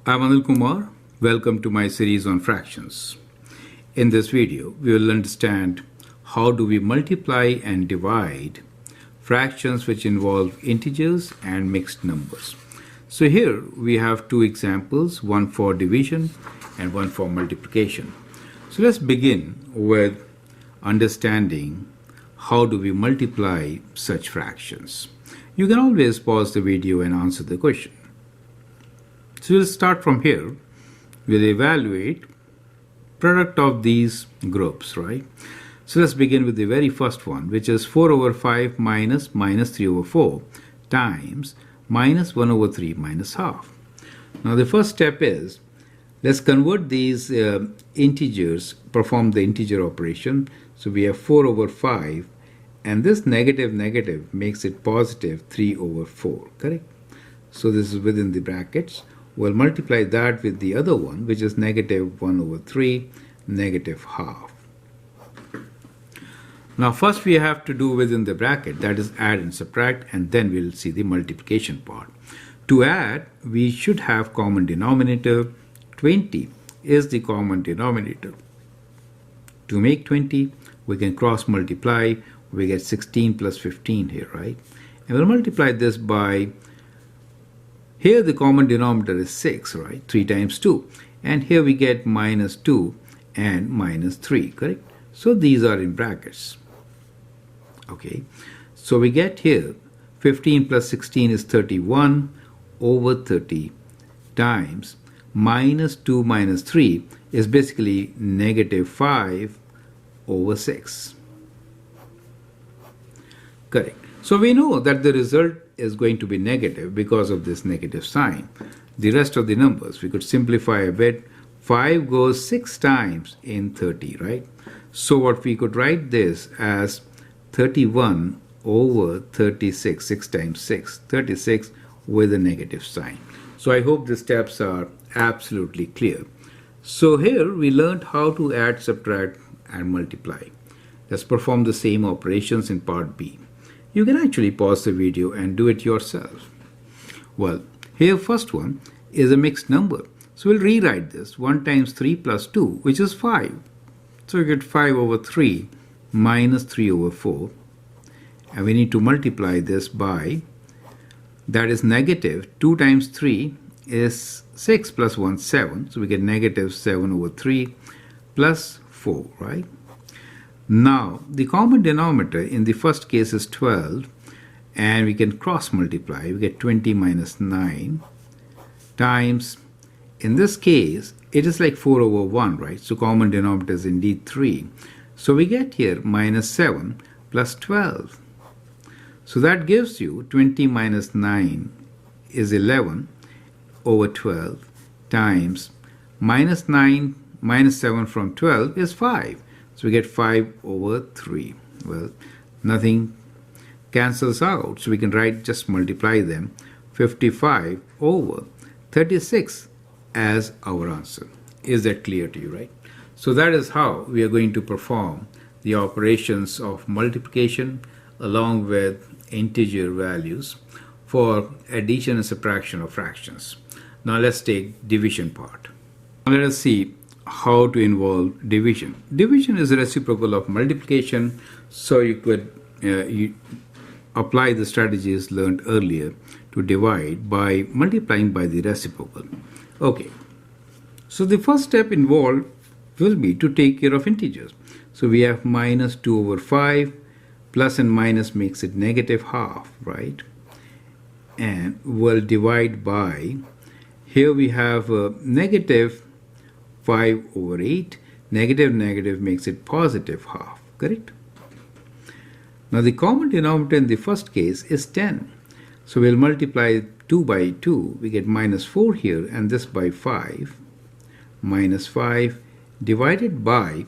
I'm Anil Kumar. Welcome to my series on fractions. In this video, we will understand how do we multiply and divide fractions which involve integers and mixed numbers. So here we have two examples, one for division and one for multiplication. So let's begin with understanding how do we multiply such fractions. You can always pause the video and answer the question. So we'll start from here. We'll evaluate product of these groups, right? So let's begin with the very first one, which is 4 over 5 minus 3 over 4 times minus 1 over 3 minus half. Now the first step is, let's convert these integers, perform the integer operation. So we have 4 over 5, and this negative makes it positive 3 over 4, correct? So this is within the brackets. We'll multiply that with the other one, which is negative 1 over 3, negative half. Now first we have to do within the bracket, that is add and subtract, and then we'll see the multiplication part. To add, we should have common denominator. 20 is the common denominator. To make 20, we can cross multiply. We get 16 plus 15 here, right? And we'll multiply this by, here the common denominator is 6, right? 3 times 2. And here we get minus 2 and minus 3, correct? So these are in brackets. Okay, so we get here 15 plus 16 is 31 over 30 times minus 2 minus 3 is basically negative 5 over 6. Correct. So we know that the result is going to be negative because of this negative sign. The rest of the numbers, we could simplify a bit. 5 goes 6 times in 30, right? So what we could write this as 31 over 36, 6 times 6, 36 with a negative sign. So I hope the steps are absolutely clear. So here we learned how to add, subtract, and multiply. Let's perform the same operations in part B. You can actually pause the video and do it yourself. Well, here first one is a mixed number. So we'll rewrite this. 1 times 3 plus 2, which is 5. So we get 5 over 3 minus 3 over 4. And we need to multiply this by, that is negative. 2 times 3 is 6 plus 1, 7. So we get negative 7 over 3 plus 4, right? Now, the common denominator in the first case is 12, and we can cross multiply. We get 20 minus 9 times, in this case, it is like 4 over 1, right? So common denominator is indeed 3. So we get here minus 7 plus 12. So that gives you 20 minus 9 is 11 over 12 times minus 9 minus 7 from 12 is 5. So we get 5 over 3. Well, nothing cancels out, so we can write, just multiply them, 55 over 36 as our answer. Is that clear to you, right? So that is how we are going to perform the operations of multiplication along with integer values for addition and subtraction of fractions. Now let's take division part. Now let us see how to involve division. Division is a reciprocal of multiplication, so you could apply the strategies learned earlier to divide by multiplying by the reciprocal. Okay, so the first step involved will be to take care of integers. So we have minus 2 over 5, plus and minus makes it negative half, right? And we'll divide by, here we have negative 5 over 8, negative makes it positive half, correct? Now the common denominator in the first case is 10. So we'll multiply 2 by 2, we get minus 4 here, and this by 5, minus 5 divided by,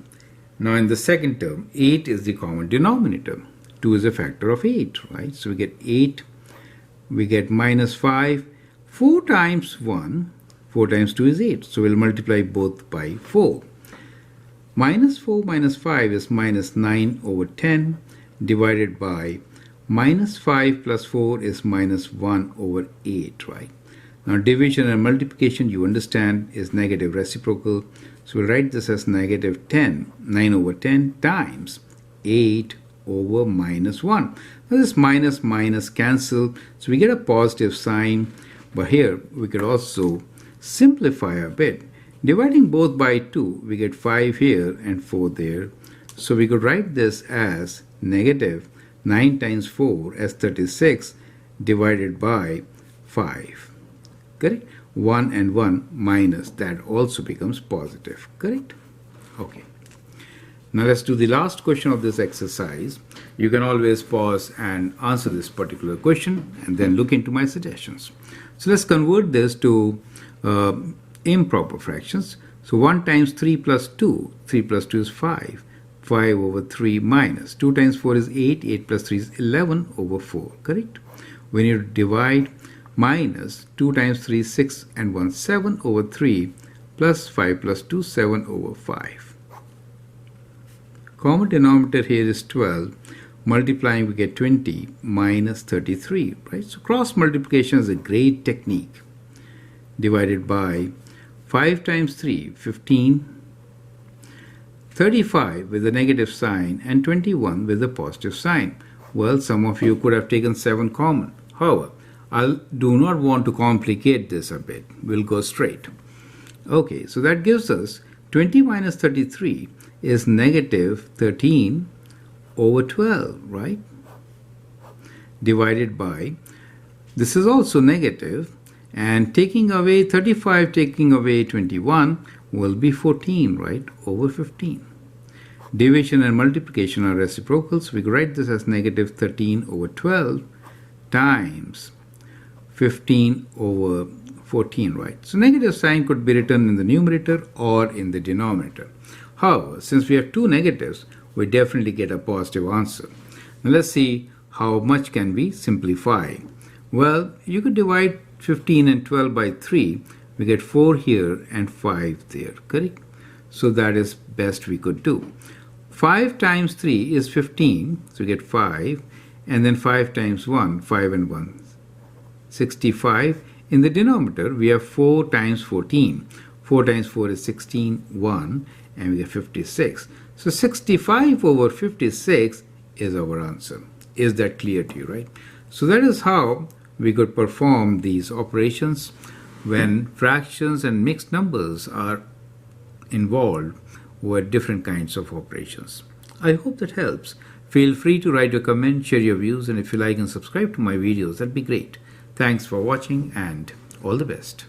now in the second term, 8 is the common denominator. 2 is a factor of 8, right? So we get 8, we get minus 5, 4 times 1, 4 times 2 is 8. So we'll multiply both by 4. Minus 4 minus 5 is minus 9 over 10 divided by minus 5 plus 4 is minus 1 over 8, right? Now division and multiplication, you understand, is negative reciprocal. So we'll write this as negative 10, 9 over 10 times 8 over minus 1. Now this minus minus cancel, so we get a positive sign. But here we could also simplify a bit. Dividing both by 2, we get 5 here and 4 there. So we could write this as negative 9 times 4 as 36 divided by 5. Correct? 1 and 1 minus, that also becomes positive. Correct? Okay. Now let's do the last question of this exercise. You can always pause and answer this particular question and then look into my suggestions. So let's convert this to improper fractions. So 1 times 3 plus 2. 3 plus 2 is 5. 5 over 3 minus. 2 times 4 is 8. 8 plus 3 is 11 over 4. Correct? When you divide, minus 2 times 3 is 6 and 1 7 over 3 plus 5 plus 2 7 over 5. Common denominator here is 12. Multiplying we get 20 minus 33. Right? So cross multiplication is a great technique. Divided by 5 times 3, 15. 35 with a negative sign and 21 with a positive sign. Well, some of you could have taken 7 common. However, I do not want to complicate this a bit. We'll go straight. Okay, so that gives us 20 minus 33 is negative 13 over 12, right? Divided by, this is also negative, and taking away 35, taking away 21 will be 14, right, over 15. Division and multiplication are reciprocals. We could write this as negative 13 over 12 times 15 over 14, right? So negative sign could be written in the numerator or in the denominator. However, since we have two negatives, we definitely get a positive answer. Now let's see how much can we simplify. Well, you could divide 15 and 12 by 3. We get 4 here and 5 there, correct? So that is best we could do. 5 times 3 is 15, so we get 5. And then 5 times 1, 5 and 1, 65. In the denominator, we have 4 times 14. 4 times 4 is 16, 1, and we get 56. So 65 over 56 is our answer. Is that clear to you, right? So that is how we could perform these operations when fractions and mixed numbers are involved with different kinds of operations. I hope that helps. Feel free to write your comment, share your views, and if you like and subscribe to my videos, that'd be great. Thanks for watching and all the best.